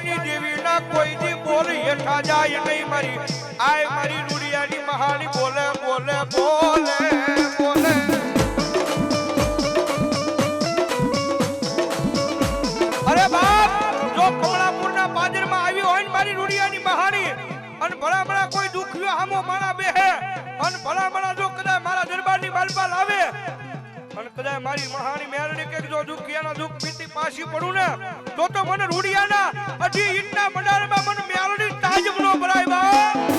રૂડિયાની દેવીના કોઈ દી બોલ હેઠા જાય નહીં મારી આય મારી રૂડિયાની મહાની બોલે બોલે બોલે બોલે અરે બાપ જો કમળાપુરના પાદરમાં આવી હોય ને મારી રૂડિયાની મહાની અને ભલા ભલા કોઈ દુખ્યો હામો માણા બેહે અને ભલા ભલા જો કદાચ મારા દરબારની બાલબાલ આવે અને કદાચ મારી મહાની મેરડી કે જો દુખિયાના દુખ પીતી પાછી પડું ને તો મને રૂડિયાના અઢી ઈંટના મંડારમાં મને મેરડી તાજબ નો ભરાય બા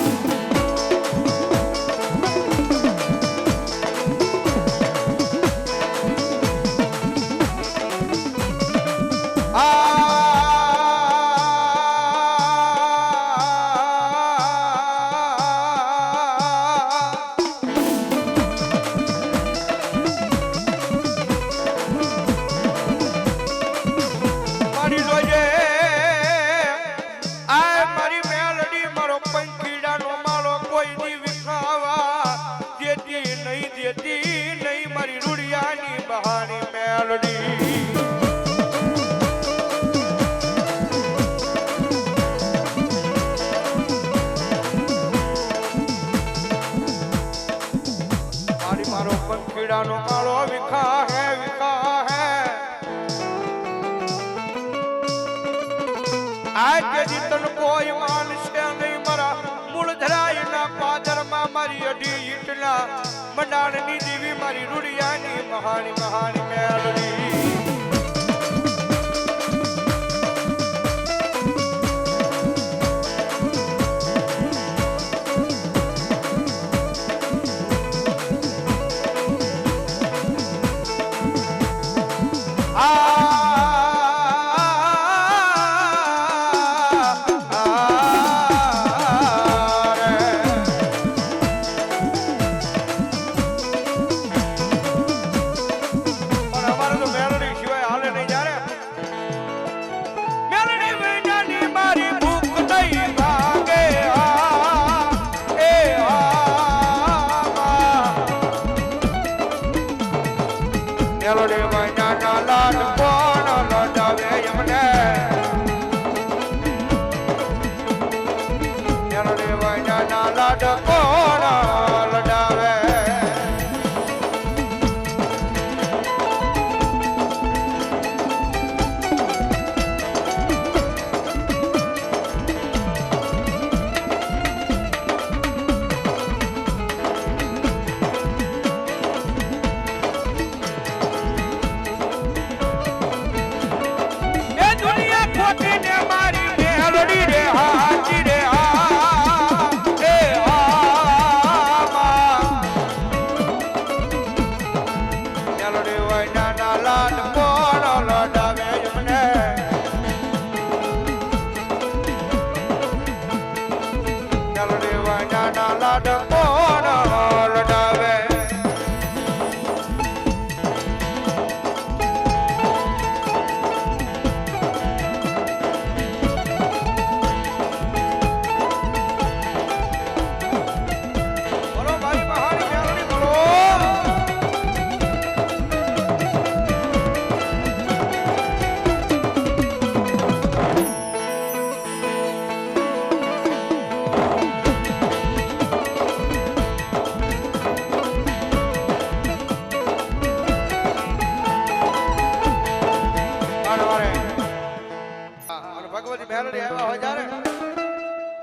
નો કાળો વિખા હે આજ કે તન કોઈ માનશે નહીં મારા મૂળ ધરાયના પાદરમાં મારી અઢી ઈંટના મંડાણની દેવી મારી રૂડિયાની મહાની મહાની મેલડી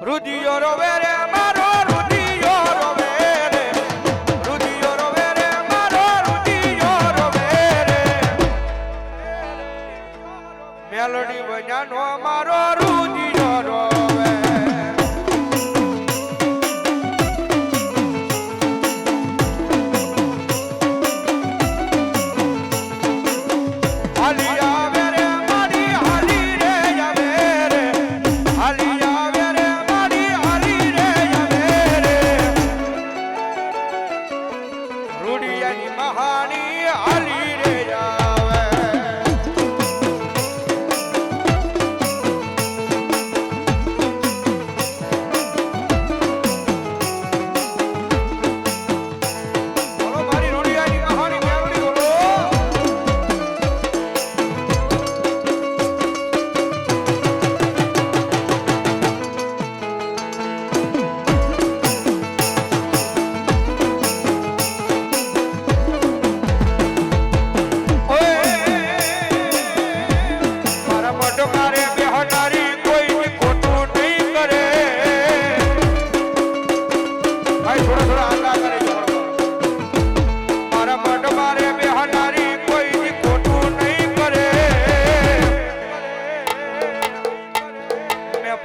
રુદિયો રોવે રે મારો રુદિયો રોવે રે રુદિયો રોવે રે મારો રુદિયો રોવે રે મેલડી બન્યાનો મારો રુદિયો રોવે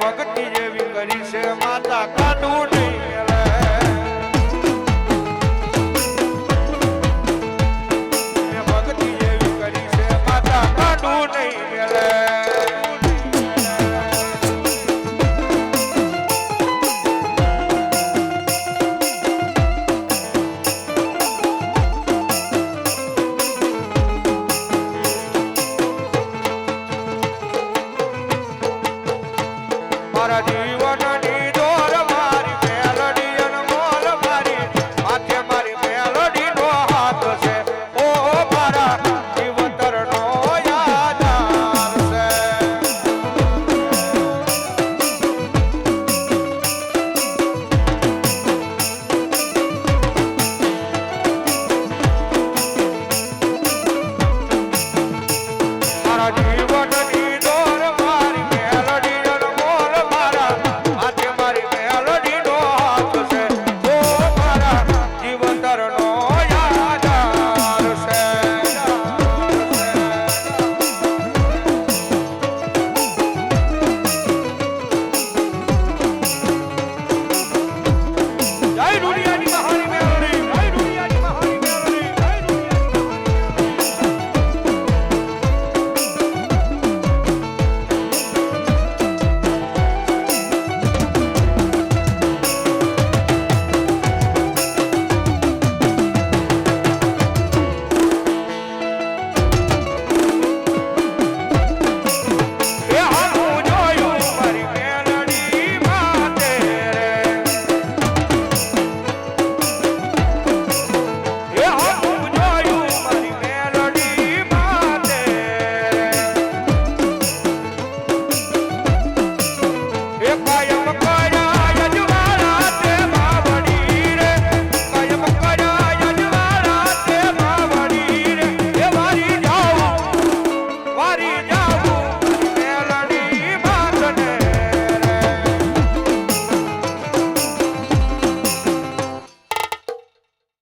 ભક્તિ જેવી કરી છે માતા કાઢું નહીં મેલે મેં ભક્તિ જેવી કરી છે માતા કાઢું નહીં મેલે મારા જીવન